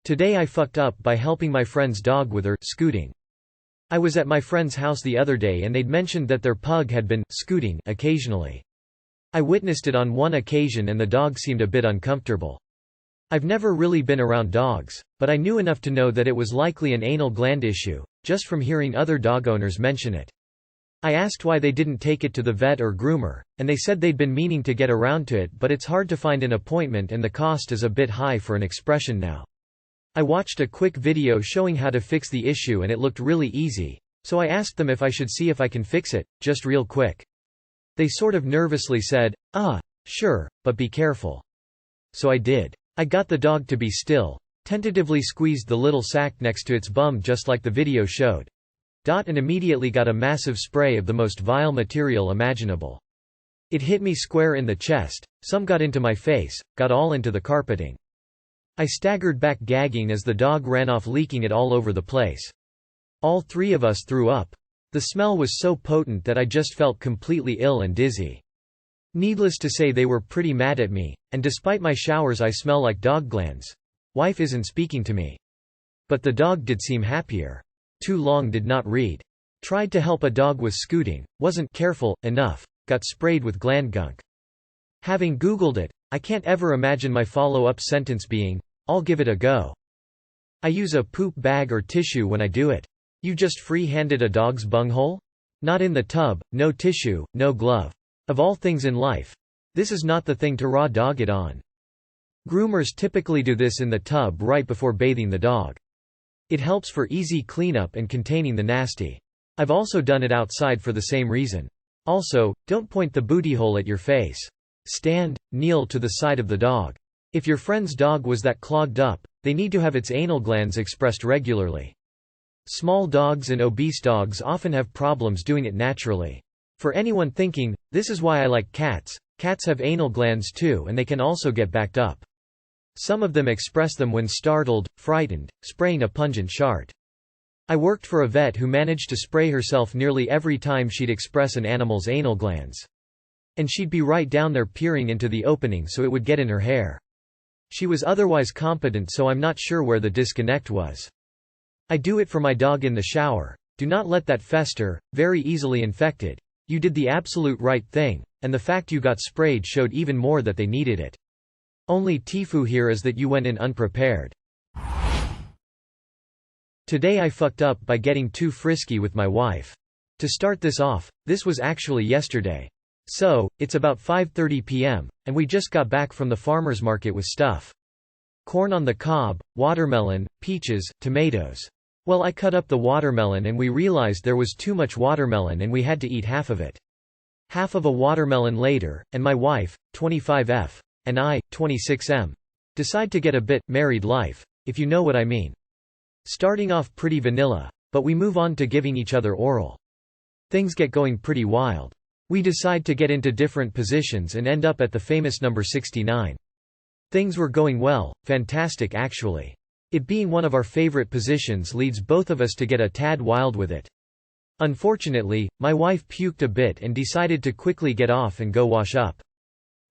Today I fucked up by helping my friend's dog with her scooting. I was at my friend's house the other day and they'd mentioned that their pug had been scooting occasionally. I witnessed it on one occasion and the dog seemed a bit uncomfortable. I've never really been around dogs, but I knew enough to know that it was likely an anal gland issue, just from hearing other dog owners mention it. I asked why they didn't take it to the vet or groomer, and they said they'd been meaning to get around to it, but it's hard to find an appointment and the cost is a bit high for an expression now. I watched a quick video showing how to fix the issue and it looked really easy, so I asked them if I should see if I can fix it, just real quick. They sort of nervously said, sure, but be careful. So I did. I got the dog to be still, tentatively squeezed the little sack next to its bum just like the video showed, and immediately got a massive spray of the most vile material imaginable. It hit me square in the chest, some got into my face, got all into the carpeting. I staggered back gagging as the dog ran off leaking it all over the place. All three of us threw up. The smell was so potent that I just felt completely ill and dizzy. Needless to say they were pretty mad at me, and despite my showers I smell like dog glands. Wife isn't speaking to me. But the dog did seem happier. Too long did not read. Tried to help a dog with scooting, wasn't careful enough, got sprayed with gland gunk. Having Googled it, I can't ever imagine my follow-up sentence being, I'll give it a go. I use a poop bag or tissue when I do it. You just free-handed a dog's bunghole? Not in the tub, no tissue, no glove. Of all things in life. This is not the thing to raw dog it on. Groomers typically do this in the tub right before bathing the dog. It helps for easy cleanup and containing the nasty. I've also done it outside for the same reason. Also, don't point the booty hole at your face. Stand, kneel to the side of the dog. If your friend's dog was that clogged up, they need to have its anal glands expressed regularly. Small dogs and obese dogs often have problems doing it naturally. For anyone thinking, this is why I like cats, cats have anal glands too and they can also get backed up. Some of them express them when startled, frightened, spraying a pungent shart. I worked for a vet who managed to spray herself nearly every time she'd express an animal's anal glands. And she'd be right down there peering into the opening so it would get in her hair. She was otherwise competent, so I'm not sure where the disconnect was. I do it for my dog in the shower. Do not let that fester, very easily infected. You did the absolute right thing, and the fact you got sprayed showed even more that they needed it. Only TIFU here is that you went in unprepared. Today I fucked up by getting too frisky with my wife. To start this off, this was actually yesterday. So, it's about 5:30 p.m., and we just got back from the farmer's market with stuff. Corn on the cob, watermelon, peaches, tomatoes. Well, I cut up the watermelon and we realized there was too much watermelon and we had to eat half of it. Half of a watermelon later, and my wife, 25F, and I, 26M, decide to get a bit married life, if you know what I mean. Starting off pretty vanilla, but we move on to giving each other oral. Things get going pretty wild. We decide to get into different positions and end up at the famous number 69. Things were going well, fantastic actually. It being one of our favorite positions leads both of us to get a tad wild with it. Unfortunately, my wife puked a bit and decided to quickly get off and go wash up.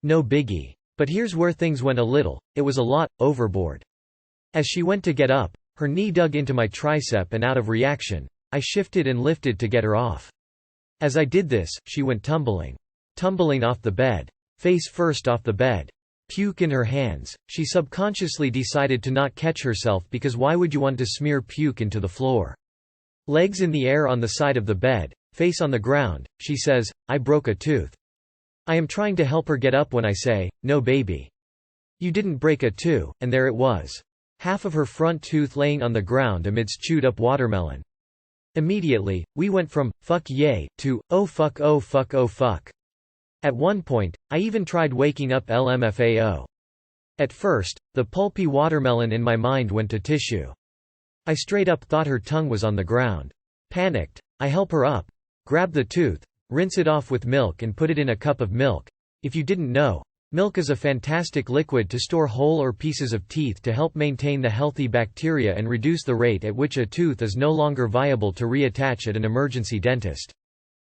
No biggie. But here's where things went it was a lot, overboard. As she went to get up, her knee dug into my tricep and out of reaction, I shifted and lifted to get her off. As I did this, she went tumbling. Tumbling off the bed. Face first off the bed. Puke in her hands. She subconsciously decided to not catch herself because why would you want to smear puke into the floor? Legs in the air on the side of the bed, face on the ground, she says, I broke a tooth. I am trying to help her get up when I say, no baby. You didn't break a tooth, and there it was. Half of her front tooth laying on the ground amidst chewed up watermelon. Immediately, we went from, fuck yay, to, oh fuck oh fuck oh fuck. At one point, I even tried waking up LMFAO. At first, the pulpy watermelon in my mind went to tissue. I straight up thought her tongue was on the ground. Panicked, I help her up, grab the tooth, rinse it off with milk and put it in a cup of milk. If you didn't know, milk is a fantastic liquid to store whole or pieces of teeth to help maintain the healthy bacteria and reduce the rate at which a tooth is no longer viable to reattach at an emergency dentist.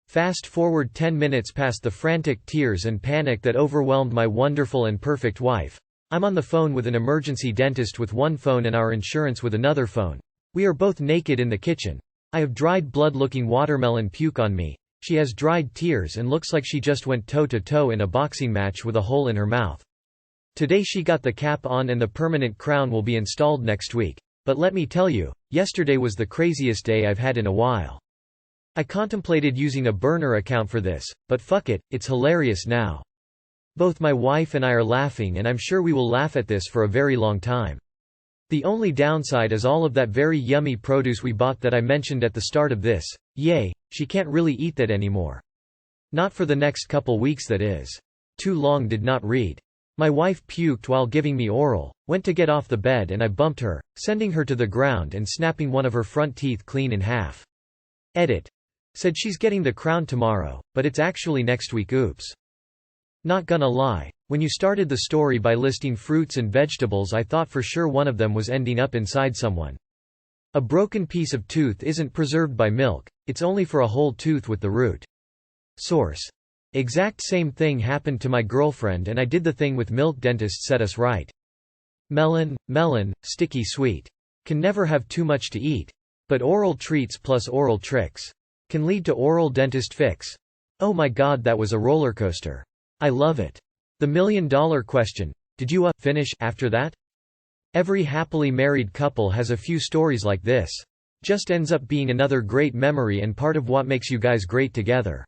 Fast forward 10 minutes past the frantic tears and panic that overwhelmed my wonderful and perfect wife. I'm on the phone with an emergency dentist with one phone and our insurance with another phone. We are both naked in the kitchen. I have dried blood-looking watermelon puke on me. She has dried tears and looks like she just went toe-to-toe in a boxing match with a hole in her mouth. Today she got the cap on and the permanent crown will be installed next week. But let me tell you, yesterday was the craziest day I've had in a while. I contemplated using a burner account for this, but fuck it, it's hilarious now. Both my wife and I are laughing and I'm sure we will laugh at this for a very long time. The only downside is all of that very yummy produce we bought that I mentioned at the start of this. Yay, she can't really eat that anymore. Not for the next couple weeks, that is. Too long did not read. My wife puked while giving me oral, went to get off the bed and I bumped her, sending her to the ground and snapping one of her front teeth clean in half. Edit. Said she's getting the crown tomorrow, but it's actually next week. Oops. Not gonna lie. When you started the story by listing fruits and vegetables, I thought for sure one of them was ending up inside someone. A broken piece of tooth isn't preserved by milk, it's only for a whole tooth with the root. Source. Exact same thing happened to my girlfriend and I did the thing with milk. Dentist set us right. Melon, sticky sweet. Can never have too much to eat. But oral treats plus oral tricks can lead to oral dentist fix. Oh my god, that was a roller coaster. I love it. The $1 million question, did you finish after that? Every happily married couple has a few stories like this. Just ends up being another great memory and part of what makes you guys great together.